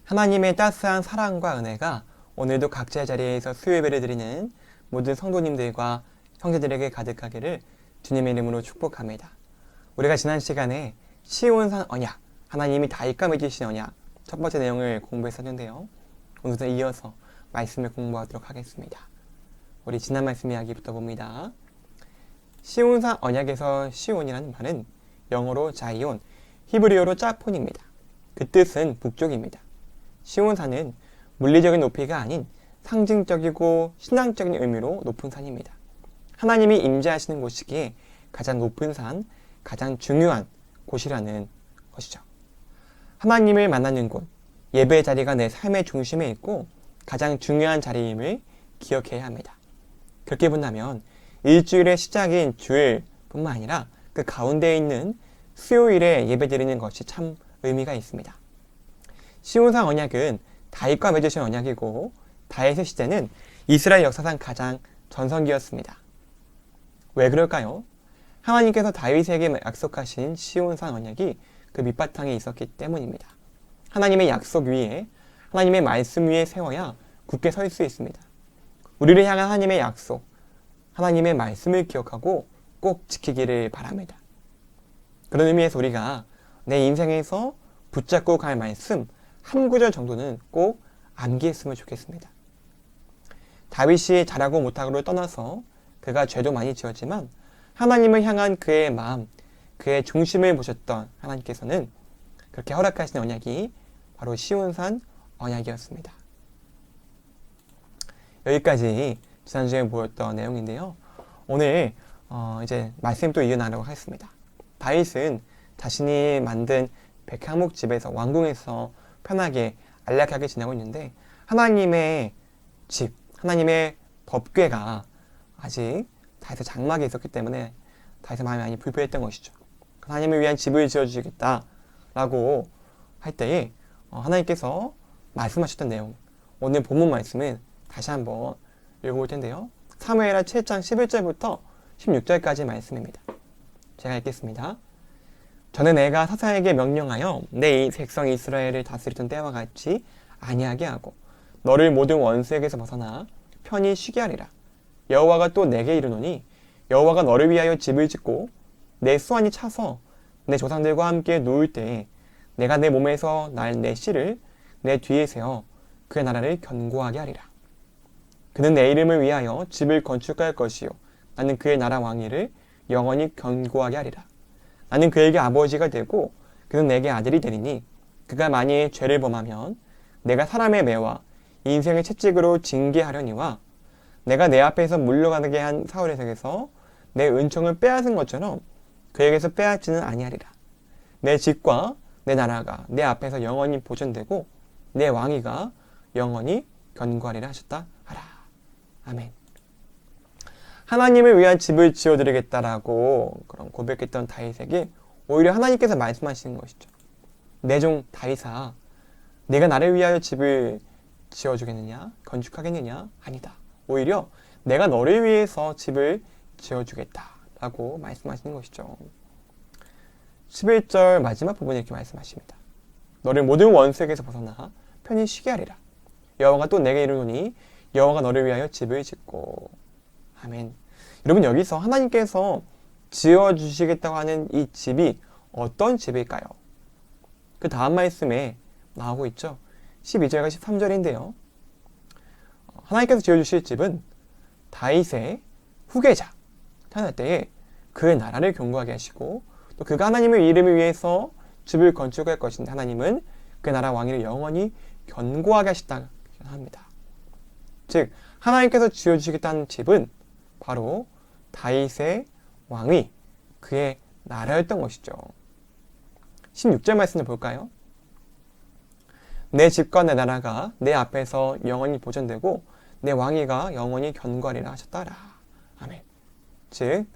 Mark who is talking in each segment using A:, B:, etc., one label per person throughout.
A: 하나님의 따스한 사랑과 은혜가 오늘도 각자의 자리에서 수요예배를 드리는 모든 성도님들과 형제들에게 가득하기를 주님의 이름으로 축복합니다. 우리가 지난 시간에 시온산 언약, 하나님이 다윗과 맺으신 언약 첫 번째 내용을 공부했었는데요. 오늘도 이어서 말씀을 공부하도록 하겠습니다. 우리 지난 말씀 이야기부터 봅니다. 시온산 언약에서 시온이라는 말은 영어로 자이온, 히브리어로 짜폰입니다. 그 뜻은 북쪽입니다. 시온산은 물리적인 높이가 아닌 상징적이고 신앙적인 의미로 높은 산입니다. 하나님이 임재하시는 곳이기에 가장 높은 산, 가장 중요한 곳이라는 것이죠. 하나님을 만나는 곳, 예배의 자리가 내 삶의 중심에 있고 가장 중요한 자리임을 기억해야 합니다. 그렇게 본다면 일주일의 시작인 주일뿐만 아니라 그 가운데에 있는 수요일에 예배드리는 것이 참 의미가 있습니다. 시온산 언약은 다윗과 맺으신 언약이고 다윗의 시대는 이스라엘 역사상 가장 전성기였습니다. 왜 그럴까요? 하나님께서 다윗에게 약속하신 시온산 언약이 그 밑바탕에 있었기 때문입니다. 하나님의 약속 위에, 하나님의 말씀 위에 세워야 굳게 설 수 있습니다. 우리를 향한 하나님의 약속, 하나님의 말씀을 기억하고 꼭 지키기를 바랍니다. 그런 의미에서 우리가 내 인생에서 붙잡고 갈 말씀 한 구절 정도는 꼭 암기했으면 좋겠습니다. 다윗이 잘하고 못하고를 떠나서 그가 죄도 많이 지었지만 하나님을 향한 그의 마음, 그의 중심을 보셨던 하나님께서는 그렇게 허락하신 언약이 바로 시온산 언약이었습니다. 여기까지 지난주에 보였던 내용인데요. 오늘 이제 말씀 또 이어나가려고 하겠습니다. 다윗은 자신이 만든 백향목 집에서 왕궁에서 편하게 안락하게 지내고 있는데 하나님의 집, 하나님의 법궤가 아직 다윗의 장막에 있었기 때문에 다윗의 마음이 많이 불편했던 것이죠. 하나님을 위한 집을 지어주시겠다라고 할 때에 하나님께서 말씀하셨던 내용, 오늘 본문 말씀은 다시 한번 읽어볼 텐데요. 사무엘하 7장 11절부터 16절까지 말씀입니다. 제가 읽겠습니다. 저는 내가 사사에게 명령하여 내 이 백성 이스라엘을 다스리던 때와 같이 아니하게 하고 너를 모든 원수에게서 벗어나 편히 쉬게 하리라. 여호와가 또 내게 이르노니 여호와가 너를 위하여 집을 짓고 내 수완이 차서 내 조상들과 함께 누울 때에 내가 내 몸에서 날 내 씨를 내 뒤에 세워 그의 나라를 견고하게 하리라. 그는 내 이름을 위하여 집을 건축할 것이요 나는 그의 나라 왕위를 영원히 견고하게 하리라. 나는 그에게 아버지가 되고 그는 내게 아들이 되리니 그가 만일 죄를 범하면 내가 사람의 매와 인생의 채찍으로 징계하려니와 내가 내 앞에서 물러가게 한 사울에게서 내 은총을 빼앗은 것처럼 그에게서 빼앗지는 아니하리라. 내 집과 내 나라가 내 앞에서 영원히 보존되고 내 왕위가 영원히 견고하리라 하셨다 하라. 아멘. 하나님을 위한 집을 지어드리겠다라고 그런 고백했던 다윗에게 오히려 하나님께서 말씀하시는 것이죠. 내 종 다윗아, 내가 나를 위하여 집을 지어주겠느냐? 건축하겠느냐? 아니다. 오히려 내가 너를 위해서 집을 지어주겠다라고 말씀하시는 것이죠. 11절 마지막 부분에 이렇게 말씀하십니다. 너를 모든 원수에게서 벗어나 편히 쉬게 하리라. 여호와가 또 내게 이르노니 여호와가 너를 위하여 집을 짓고. 아멘. 여러분, 여기서 하나님께서 지어주시겠다고 하는 이 집이 어떤 집일까요? 그 다음 말씀에 나오고 있죠. 12절과 13절인데요. 하나님께서 지어주실 집은 다윗의 후계자 태어날 때에 그의 나라를 견고하게 하시고 또 그가 하나님의 이름을 위해서 집을 건축할 것인데 하나님은 그 나라 왕위를 영원히 견고하게 하시다 합니다. 즉 하나님께서 지어주시겠다는 집은 바로 다윗의 왕위, 그의 나라였던 것이죠. 16절 말씀을 볼까요? 내 집과 내 나라가 내 앞에서 영원히 보존되고 내 왕위가 영원히 견고하리라 하셨다라. 아멘. 즉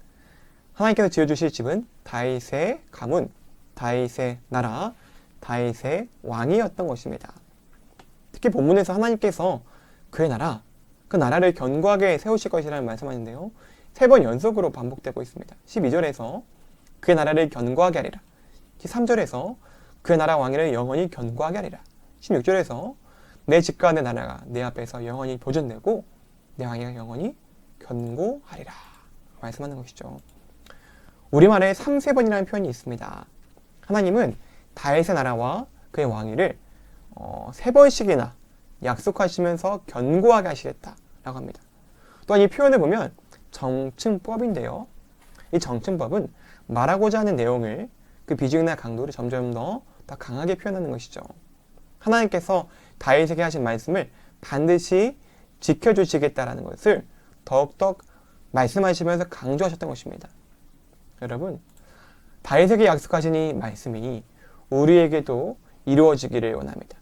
A: 하나님께서 지어주실 집은 다윗의 가문, 다윗의 나라, 다윗의 왕이었던 것입니다. 특히 본문에서 하나님께서 그의 나라, 그 나라를 견고하게 세우실 것이라는 말씀하는데요. 3번 연속으로 반복되고 있습니다. 12절에서 그의 나라를 견고하게 하리라. 13절에서 그의 나라 왕위를 영원히 견고하게 하리라. 16절에서 내 집과 내 나라가 내 앞에서 영원히 보존되고 내 왕위가 영원히 견고하리라 말씀하는 것이죠. 우리말에 3세번이라는 표현이 있습니다. 하나님은 다윗의 나라와 그의 왕위를 3번씩이나 약속하시면서 견고하게 하시겠다라고 합니다. 또한 이 표현을 보면 정칭법인데요. 이 정칭법은 말하고자 하는 내용을 그 비중이나 강도를 점점 더 강하게 표현하는 것이죠. 하나님께서 다윗에게 하신 말씀을 반드시 지켜주시겠다라는 것을 더욱더 말씀하시면서 강조하셨던 것입니다. 여러분, 다윗에게 약속하신 이 말씀이 우리에게도 이루어지기를 원합니다.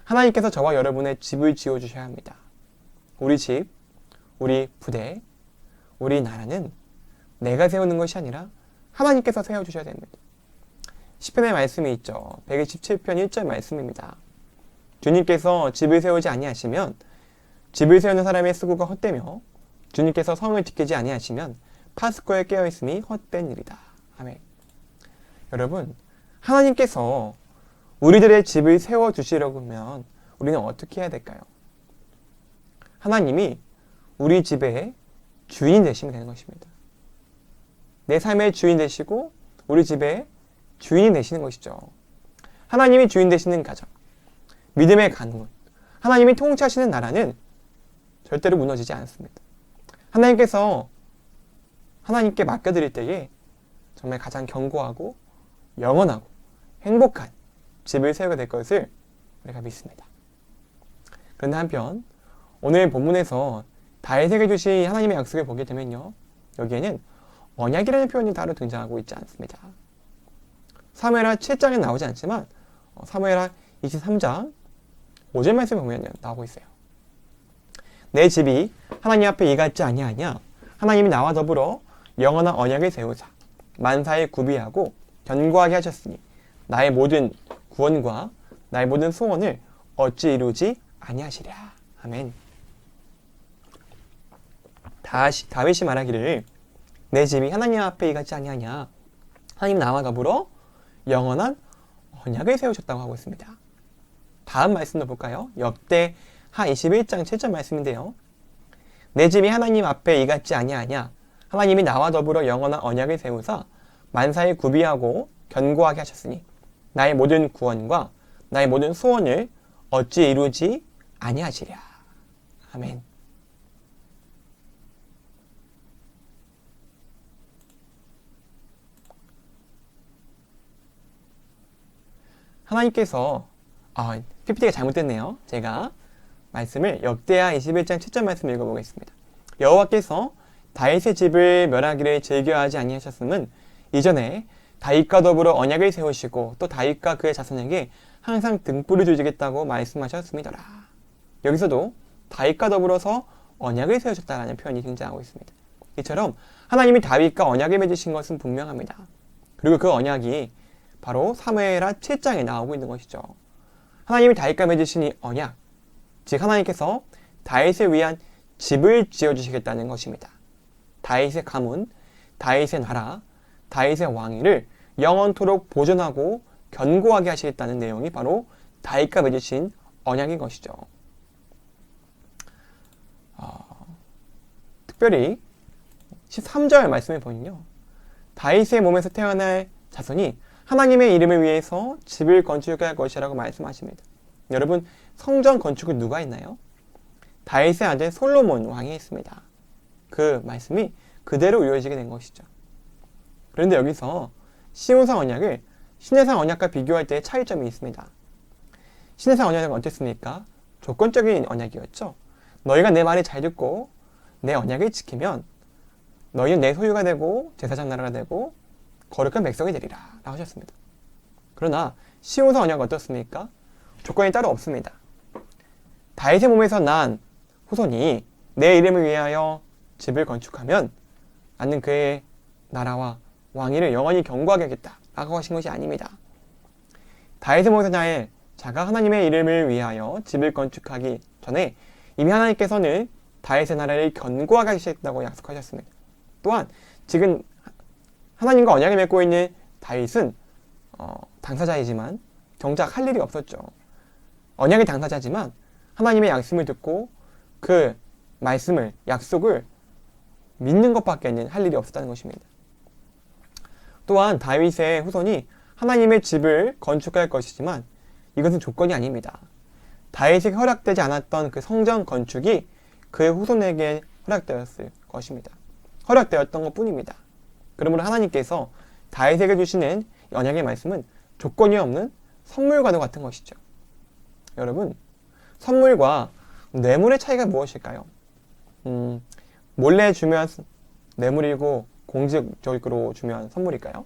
A: 하나님께서 저와 여러분의 집을 지어주셔야 합니다. 우리 집, 우리 부대, 우리 나라는 내가 세우는 것이 아니라 하나님께서 세워주셔야 됩니다. 시편의 말씀이 있죠. 127편 1절 말씀입니다. 주님께서 집을 세우지 아니하시면 집을 세우는 사람의 수고가 헛되며 주님께서 성을 지키지 아니하시면 파수꾼에 깨어있음이 헛된 일이다. 아멘. 여러분, 하나님께서 우리들의 집을 세워주시려고 하면 우리는 어떻게 해야 될까요? 하나님이 우리 집의 주인 되시면 되는 것입니다. 내 삶의 주인 되시고 우리 집의 주인이 되시는 것이죠. 하나님이 주인 되시는 가정, 믿음의 가문, 하나님이 통치하시는 나라는 절대로 무너지지 않습니다. 하나님께서 하나님께 맡겨드릴 때에 정말 가장 견고하고 영원하고 행복한 집을 세우게 될 것을 우리가 믿습니다. 그런데 한편 오늘 본문에서 다윗에게 주신 하나님의 약속을 보게 되면요, 여기에는 언약이라는 표현이 따로 등장하고 있지 않습니다. 사무엘하 7장에 나오지 않지만 사무엘하 23장 5절 말씀을 보면 나오고 있어요. 내 집이 하나님 앞에 이같지 아니하냐? 하나님이 나와 더불어 영원한 언약을 세우사 만사에 구비하고 견고하게 하셨으니 나의 모든 구원과 나의 모든 소원을 어찌 이루지 아니하시랴. 아멘. 다윗이 말하기를 내 집이 하나님 앞에 이같지 아니하냐? 하나님 나와 더불어 영원한 언약을 세우셨다고 하고 있습니다. 다음 말씀도 볼까요? 역대하 21장 7절 말씀인데요. 내 집이 하나님 앞에 이같지 아니하냐? 하나님이 나와 더불어 영원한 언약을 세우사 만사에 구비하고 견고하게 하셨으니 나의 모든 구원과 나의 모든 소원을 어찌 이루지 아니하시랴. 아멘. 하나님께서 PPT가 잘못됐네요. 제가 말씀을 역대하 21장 7절 말씀 읽어보겠습니다. 여호와께서 다윗의 집을 멸하기를 즐겨하지 아니하셨음은 이전에 다윗과 더불어 언약을 세우시고 또 다윗과 그의 자손에게 항상 등불을 주시겠다고 말씀하셨음이더라. 여기서도 다윗과 더불어서 언약을 세우셨다라는 표현이 등장하고 있습니다. 이처럼 하나님이 다윗과 언약을 맺으신 것은 분명합니다. 그리고 그 언약이 바로 사무엘하 7장에 나오고 있는 것이죠. 하나님이 다윗과 맺으신 이 언약, 즉 하나님께서 다윗을 위한 집을 지어주시겠다는 것입니다. 다윗의 가문, 다윗의 나라, 다윗의 왕위를 영원토록 보존하고 견고하게 하시겠다는 내용이 바로 다윗과 맺으신 언약인 것이죠. 특별히 13절 말씀을 보면요, 다윗의 몸에서 태어날 자손이 하나님의 이름을 위해서 집을 건축할 것이라고 말씀하십니다. 여러분, 성전 건축을 누가 했나요? 다윗의 아들 솔로몬 왕이 했습니다. 그 말씀이 그대로 이루어지게 된 것이죠. 그런데 여기서 시온산 언약을 신해산 언약과 비교할 때 차이점이 있습니다. 신해산 언약은 어땠습니까? 조건적인 언약이었죠. 너희가 내 말을 잘 듣고 내 언약을 지키면 너희는 내 소유가 되고 제사장 나라가 되고 거룩한 백성이 되리라 라고 하셨습니다. 그러나 시온산 언약은 어떻습니까? 조건이 따로 없습니다. 다윗의 몸에서 난 후손이 내 이름을 위하여 집을 건축하면 나는 그의 나라와 왕위를 영원히 견고하게 하겠다 라고 하신 것이 아닙니다. 다윗의 몸에서 날 자가 하나님의 이름을 위하여 집을 건축하기 전에 이미 하나님께서는 다윗의 나라를 견고하게 하시겠다고 약속하셨습니다. 또한 지금 하나님과 언약을 맺고 있는 다윗은 당사자이지만 정작 할 일이 없었죠. 언약의 당사자지만 하나님의 말씀을 듣고 그 말씀을, 약속을 믿는 것밖에는 할 일이 없었다는 것입니다. 또한 다윗의 후손이 하나님의 집을 건축할 것이지만 이것은 조건이 아닙니다. 다윗에게 허락되지 않았던 그 성전 건축이 그의 후손에게 허락되었을 것입니다. 허락되었던 것 뿐입니다. 그러므로 하나님께서 다윗에게 주시는 언약의 말씀은 조건이 없는 선물과도 같은 것이죠. 여러분, 선물과 뇌물의 차이가 무엇일까요? 몰래 주면 뇌물이고 공직적으로 주면 선물일까요?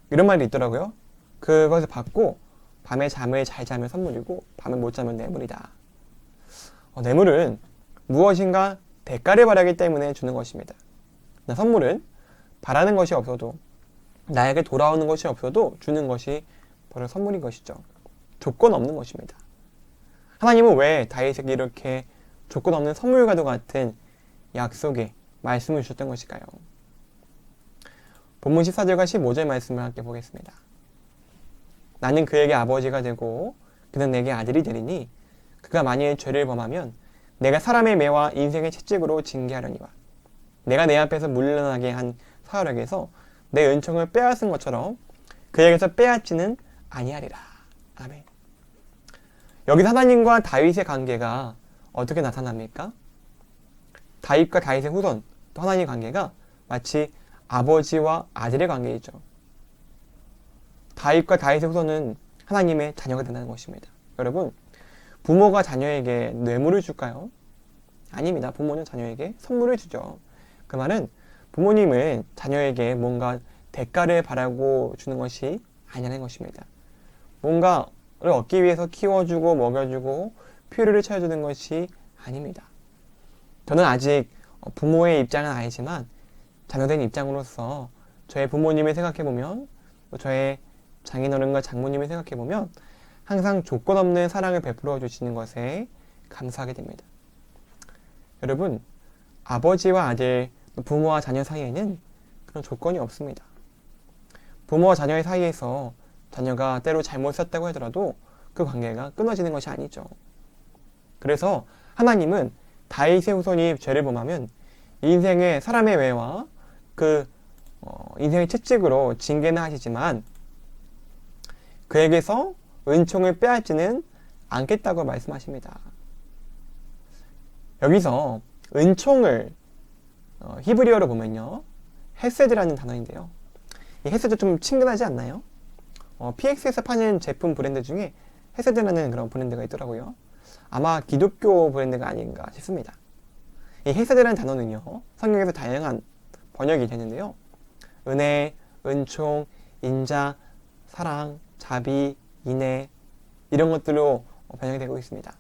A: 이런 말이 있더라고요. 그것을 받고 밤에 잠을 잘 자면 선물이고 밤에 못 자면 뇌물이다. 뇌물은 무엇인가 대가를 바라기 때문에 주는 것입니다. 선물은 바라는 것이 없어도 나에게 돌아오는 것이 없어도 주는 것이 바로 선물인 것이죠. 조건 없는 것입니다. 하나님은 왜 다윗에게 이렇게 조건 없는 선물과도 같은 약속의 말씀을 주셨던 것일까요? 본문 14절과 15절 말씀을 함께 보겠습니다. 나는 그에게 아버지가 되고 그는 내게 아들이 되리니 그가 만일 죄를 범하면 내가 사람의 매와 인생의 채찍으로 징계하려니와 내가 내 앞에서 물러나게 한 사울에게서 내 은총을 빼앗은 것처럼 그에게서 빼앗지는 아니하리라. 아멘. 여기서 하나님과 다윗의 관계가 어떻게 나타납니까? 다윗과 다윗의 후손, 또 하나님의 관계가 마치 아버지와 아들의 관계이죠. 다윗과 다윗의 후손은 하나님의 자녀가 된다는 것입니다. 여러분, 부모가 자녀에게 뇌물을 줄까요? 아닙니다. 부모는 자녀에게 선물을 주죠. 그 말은 부모님은 자녀에게 뭔가 대가를 바라고 주는 것이 아니라는 것입니다. 뭔가를 얻기 위해서 키워주고 먹여주고 필요를 채워주는 것이 아닙니다. 저는 아직 부모의 입장은 아니지만 자녀된 입장으로서 저의 부모님을 생각해보면 또 저의 장인어른과 장모님을 생각해보면 항상 조건 없는 사랑을 베풀어 주시는 것에 감사하게 됩니다. 여러분, 아버지와 아들, 부모와 자녀 사이에는 그런 조건이 없습니다. 부모와 자녀의 사이에서 자녀가 때로 잘못 썼다고 하더라도 그 관계가 끊어지는 것이 아니죠. 그래서 하나님은 다윗의 후손이 죄를 범하면 인생의 사람의 외와 그 인생의 채찍으로 징계는 하시지만 그에게서 은총을 빼앗지는 않겠다고 말씀하십니다. 여기서 은총을 히브리어로 보면요, 헤세드라는 단어인데요. 이 헤세드 좀 친근하지 않나요? PX에서 파는 제품 브랜드 중에 헤세드라는 그런 브랜드가 있더라고요. 아마 기독교 브랜드가 아닌가 싶습니다. 이 헤세드라는 단어는요, 성경에서 다양한 번역이 되는데요. 은혜, 은총, 인자, 사랑, 자비, 인애 이런 것들로 번역이 되고 있습니다.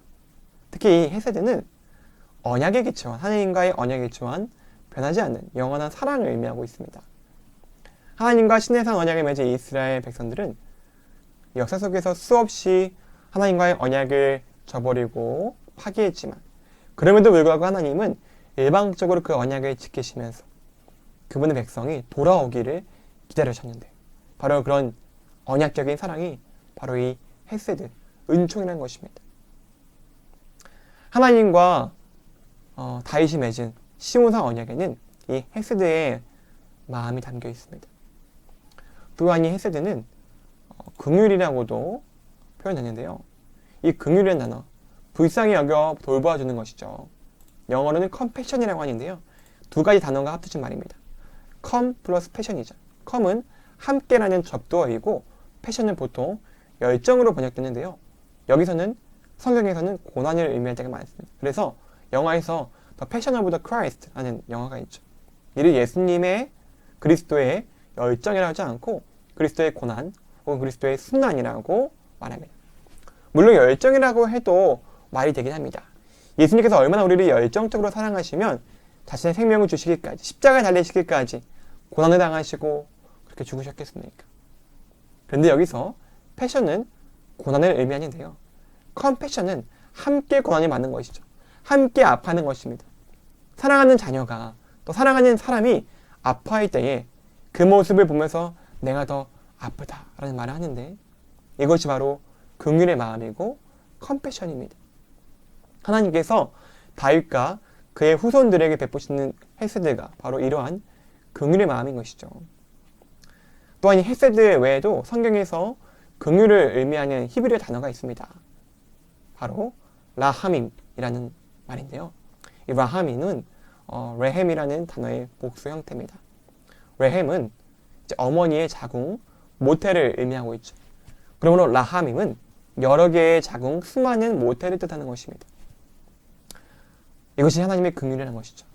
A: 특히 이 헤세드는 언약에 기초한, 하나님과의 언약에 기초한 변하지 않는 영원한 사랑을 의미하고 있습니다. 하나님과 신의 언약을 맺은 이스라엘 백성들은 역사 속에서 수없이 하나님과의 언약을 저버리고 파기했지만 그럼에도 불구하고 하나님은 일방적으로 그 언약을 지키시면서 그분의 백성이 돌아오기를 기다리셨는데 바로 그런 언약적인 사랑이 바로 이 헤세드, 은총이라는 것입니다. 하나님과 다윗이 맺은 시온산 언약에는 이 헤세드의 마음이 담겨 있습니다. 또한 이 헤세드는 긍휼이라고도 표현했는데요. 이 긍휼이라는 단어, 불쌍히 여겨 돌보아주는 것이죠. 영어로는 compassion이라고 하는데요. 두 가지 단어가 합쳐진 말입니다. come 플러스 passion이죠. come은 함께라는 접두어이고 passion은 보통 열정으로 번역되는데요. 여기서는 성경에서는 고난을 의미할 때가 많습니다. 그래서 영화에서 The Passion of the Christ 라는 영화가 있죠. 이를 예수님의 그리스도의 열정이라고 하지 않고 그리스도의 고난 혹은 그리스도의 순환이라고 말합니다. 물론 열정이라고 해도 말이 되긴 합니다. 예수님께서 얼마나 우리를 열정적으로 사랑하시면 자신의 생명을 주시기까지 십자가에 달리시기까지 고난을 당하시고 그렇게 죽으셨겠습니까? 그런데 여기서 패션은 고난을 의미하는데요. 컴패션은 함께 고난이 맞는 것이죠. 함께 아파하는 것입니다. 사랑하는 자녀가 또 사랑하는 사람이 아파할 때에 그 모습을 보면서 내가 더 아프다라는 말을 하는데 이것이 바로 긍휼의 마음이고 컴패션입니다. 하나님께서 다윗과 그의 후손들에게 베푸시는 헤세드가 바로 이러한 긍휼의 마음인 것이죠. 또한 이 헤세드 외에도 성경에서 긍휼을 의미하는 히브리어 단어가 있습니다. 바로 라하밈이라는 말인데요. 이 라하밈은 레헴이라는 단어의 복수 형태입니다. 레헴은 어머니의 자궁, 모태를 의미하고 있죠. 그러므로 라하밈은 여러 개의 자궁, 수많은 모태를 뜻하는 것입니다. 이것이 하나님의 긍휼이라는 것이죠.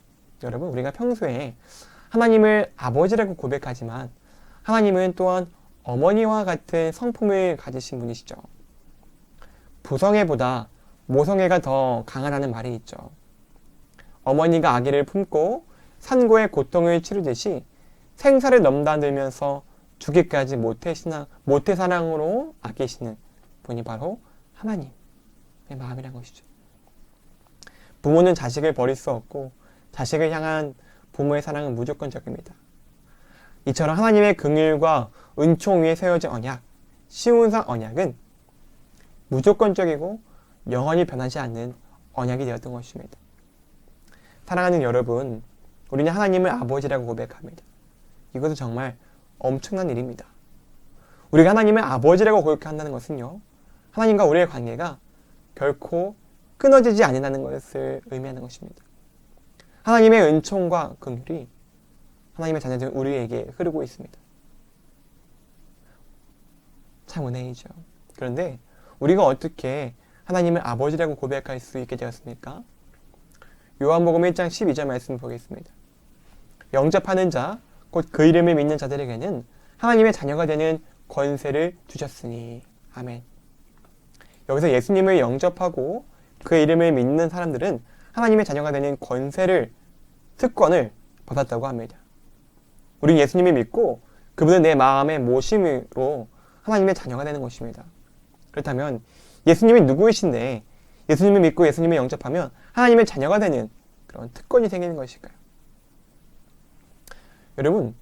A: 여러분, 우리가 평소에 하나님을 아버지라고 고백하지만 하나님은 또한 어머니와 같은 성품을 가지신 분이시죠. 부성애보다 모성애가 더 강하다는 말이 있죠. 어머니가 아기를 품고 산고의 고통을 치르듯이 생사를 넘나들면서 죽기까지 모태 사랑으로 아끼시는 분이 바로 하나님의 마음이란 것이죠. 부모는 자식을 버릴 수 없고 자식을 향한 부모의 사랑은 무조건적입니다. 이처럼 하나님의 긍휼과 은총 위에 세워진 언약, 시온산 언약은 무조건적이고 영원히 변하지 않는 언약이 되었던 것입니다. 사랑하는 여러분, 우리는 하나님을 아버지라고 고백합니다. 이것은 정말 엄청난 일입니다. 우리가 하나님을 아버지라고 고백한다는 것은요, 하나님과 우리의 관계가 결코 끊어지지 않는다는 것을 의미하는 것입니다. 하나님의 은총과 긍휼이 하나님의 자녀들 우리에게 흐르고 있습니다. 참 은혜이죠. 그런데 우리가 어떻게 하나님을 아버지라고 고백할 수 있게 되었습니까? 요한복음 1장 12절 말씀 보겠습니다. 영접하는 자, 곧 그 이름을 믿는 자들에게는 하나님의 자녀가 되는 권세를 주셨으니. 아멘. 여기서 예수님을 영접하고 그 이름을 믿는 사람들은 하나님의 자녀가 되는 특권을 받았다고 합니다. 우린 예수님을 믿고 그분을 내 마음의 모심으로 하나님의 자녀가 되는 것입니다. 그렇다면 예수님이 누구이신데 예수님을 믿고 예수님을 영접하면 하나님의 자녀가 되는 그런 특권이 생기는 것일까요? 여러분,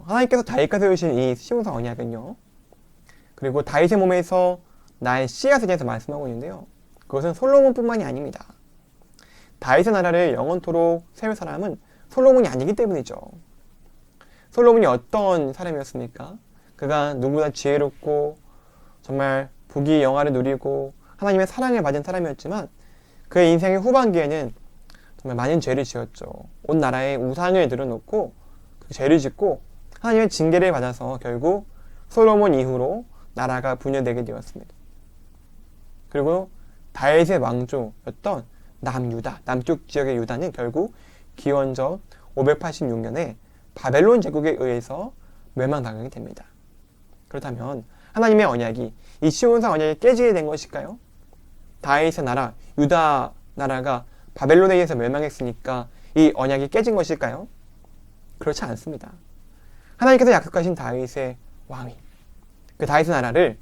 A: 하나님께서 다윗과 세우신 이 시온산 언약은요, 그리고 다윗의 몸에서 나의 씨앗에 대해서 말씀하고 있는데요, 그것은 솔로몬뿐만이 아닙니다. 다윗의 나라를 영원토록 세울 사람은 솔로몬이 아니기 때문이죠. 솔로몬이 어떤 사람이었습니까? 그가 누구보다 지혜롭고 정말 부귀 영화를 누리고 하나님의 사랑을 받은 사람이었지만 그의 인생의 후반기에는 정말 많은 죄를 지었죠. 온 나라에 우상을 들여놓고 그 죄를 짓고 하나님의 징계를 받아서 결국 솔로몬 이후로 나라가 분열되게 되었습니다. 그리고 다윗의 왕조였던 남유다, 남쪽 지역의 유다는 결국 기원전 586년에 바벨론 제국에 의해서 멸망당하게 됩니다. 그렇다면 하나님의 언약이 이 시온산 언약이 깨지게 된 것일까요? 다윗의 나라, 유다 나라가 바벨론에 의해서 멸망했으니까 이 언약이 깨진 것일까요? 그렇지 않습니다. 하나님께서 약속하신 다윗의 왕위, 그 다윗의 나라를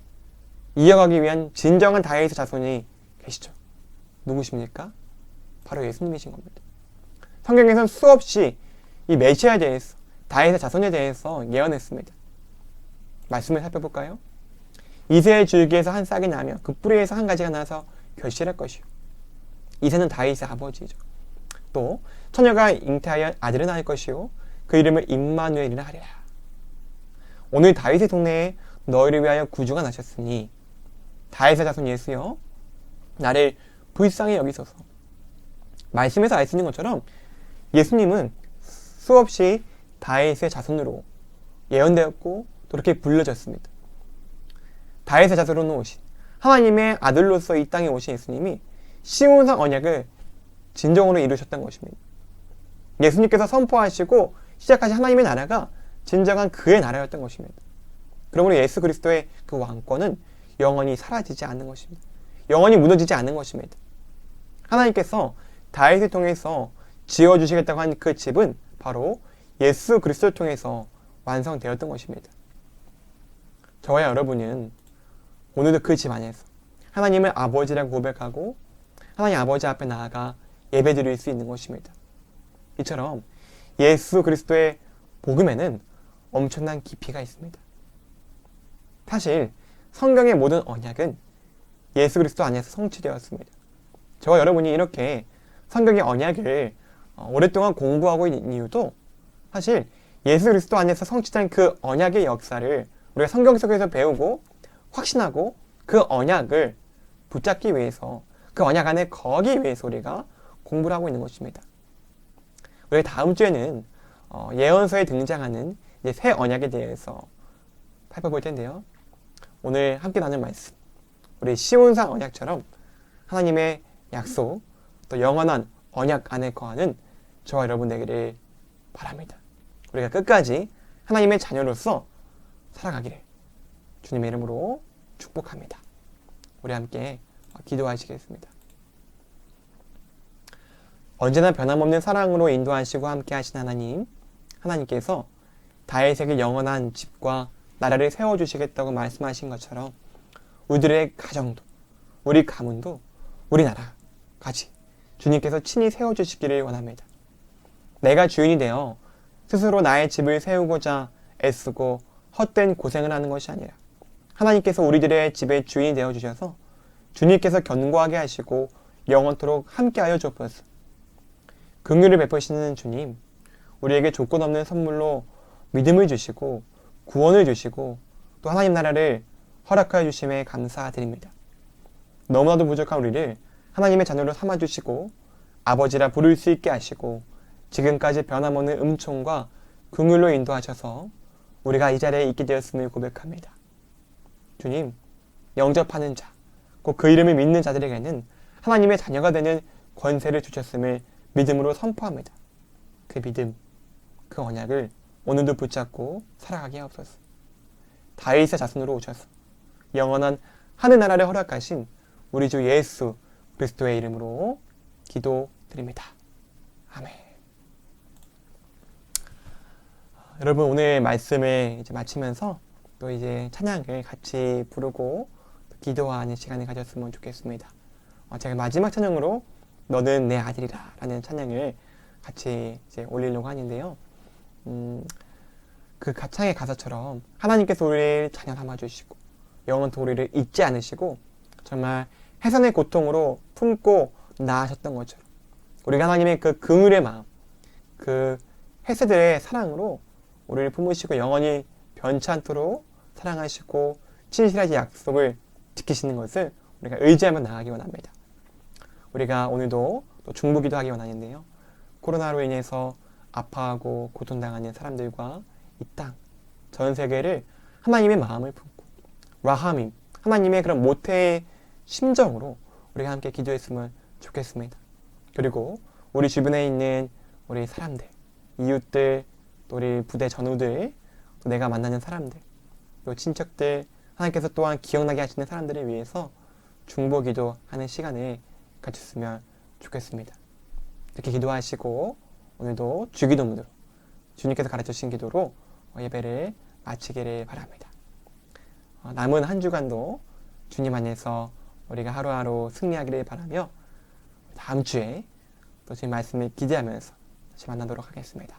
A: 이어가기 위한 진정한 다윗의 자손이 계시죠. 누구십니까? 바로 예수님이신 겁니다. 성경에서는 수없이 이 메시아에 대해서, 다윗의 자손에 대해서 예언했습니다. 말씀을 살펴볼까요? 이새의 줄기에서 한 싹이 나며 그 뿌리에서 한 가지가 나서 결실할 것이요. 이새는 다윗의 아버지죠. 또 처녀가 잉태하여 아들을 낳을 것이요 그 이름을 임마누엘이라 하리라. 오늘 다윗의 동네에 너희를 위하여 구주가 나셨으니 다윗의 자손 예수여 나를 불쌍히 여기소서. 말씀에서 알 수 있는 것처럼 예수님은 수없이 다윗의 자손으로 예언되었고 또 이렇게 불려졌습니다. 다윗의 자손으로 오신 하나님의 아들로서 이 땅에 오신 예수님이 시온산 언약을 진정으로 이루셨던 것입니다. 예수님께서 선포하시고 시작하신 하나님의 나라가 진정한 그의 나라였던 것입니다. 그러므로 예수 그리스도의 그 왕권은 영원히 사라지지 않는 것입니다. 영원히 무너지지 않는 것입니다. 하나님께서 다윗을 통해서 지어주시겠다고 한 그 집은 바로 예수 그리스도를 통해서 완성되었던 것입니다. 저와 여러분은 오늘도 그 집 안에서 하나님을 아버지라고 고백하고 하나님 아버지 앞에 나아가 예배드릴 수 있는 것입니다. 이처럼 예수 그리스도의 복음에는 엄청난 깊이가 있습니다. 사실 성경의 모든 언약은 예수 그리스도 안에서 성취되었습니다. 저와 여러분이 이렇게 성경의 언약을 오랫동안 공부하고 있는 이유도 사실 예수 그리스도 안에서 성취된 그 언약의 역사를 우리가 성경 속에서 배우고 확신하고 그 언약을 붙잡기 위해서, 그 언약 안에 거기 위해서 우리가 공부를 하고 있는 것입니다. 우리가 다음 주에는 예언서에 등장하는 이제 새 언약에 대해서 살펴볼 텐데요. 오늘 함께 나눌 말씀, 우리 시온산 언약처럼 하나님의 약속, 또 영원한 언약 안에 거하는 저와 여러분 되기를 바랍니다. 우리가 끝까지 하나님의 자녀로서 살아가기를 주님의 이름으로 축복합니다. 우리 함께 기도하시겠습니다. 언제나 변함없는 사랑으로 인도하시고 함께 하신 하나님, 하나님께서 다윗에게 영원한 집과 나라를 세워주시겠다고 말씀하신 것처럼 우리들의 가정도, 우리 가문도, 우리나라까지 주님께서 친히 세워주시기를 원합니다. 내가 주인이 되어 스스로 나의 집을 세우고자 애쓰고 헛된 고생을 하는 것이 아니라 하나님께서 우리들의 집의 주인이 되어주셔서 주님께서 견고하게 하시고 영원토록 함께하여 주옵소서. 긍휼을 베푸시는 주님, 우리에게 조건 없는 선물로 믿음을 주시고 구원을 주시고 또 하나님 나라를 허락하여 주심에 감사드립니다. 너무나도 부족한 우리를 하나님의 자녀로 삼아주시고 아버지라 부를 수 있게 하시고 지금까지 변함없는 은총과 긍휼로 인도하셔서 우리가 이 자리에 있게 되었음을 고백합니다. 주님, 영접하는 자, 곧 그 이름을 믿는 자들에게는 하나님의 자녀가 되는 권세를 주셨음을 믿음으로 선포합니다. 그 믿음, 그 언약을 오늘도 붙잡고 살아가게 하옵소서. 다윗의 자손으로 오셔서 영원한 하늘나라를 허락하신 우리 주 예수 그리스도의 이름으로 기도드립니다. 아멘. 여러분, 오늘 말씀을 이제 마치면서 또 이제 찬양을 같이 부르고 기도하는 시간을 가졌으면 좋겠습니다. 제가 마지막 찬양으로 너는 내 아들이라 라는 찬양을 같이 이제 올리려고 하는데요. 그 찬양의 가사처럼 하나님께서 우리를 자녀 삼아주시고 영원토록 우리를 잊지 않으시고 정말 해산의 고통으로 품고 나아셨던 것처럼 우리가 하나님의 그 긍휼의 마음, 그 헤세드의 사랑으로 우리를 품으시고 영원히 변치 않도록 사랑하시고 진실하신 약속을 지키시는 것을 우리가 의지하며 나아가기 원합니다. 우리가 오늘도 또 중보기도 하기 원하는데요. 코로나로 인해서 아파하고 고통당하는 사람들과 이 땅, 전 세계를 하나님의 마음을 품고 라하밈, 하나님의 그런 모태의 심정으로 우리가 함께 기도했으면 좋겠습니다. 그리고 우리 주변에 있는 우리 사람들, 이웃들, 또 우리 부대 전우들, 또 내가 만나는 사람들, 또 친척들, 하나님께서 또한 기억나게 하시는 사람들을 위해서 중보기도 하는 시간을 가졌으면 좋겠습니다. 이렇게 기도하시고 오늘도 주기도문으로 주님께서 가르쳐주신 기도로 예배를 마치기를 바랍니다. 남은 한 주간도 주님 안에서 우리가 하루하루 승리하기를 바라며 다음 주에 또 주님 말씀을 기대하면서 다시 만나도록 하겠습니다.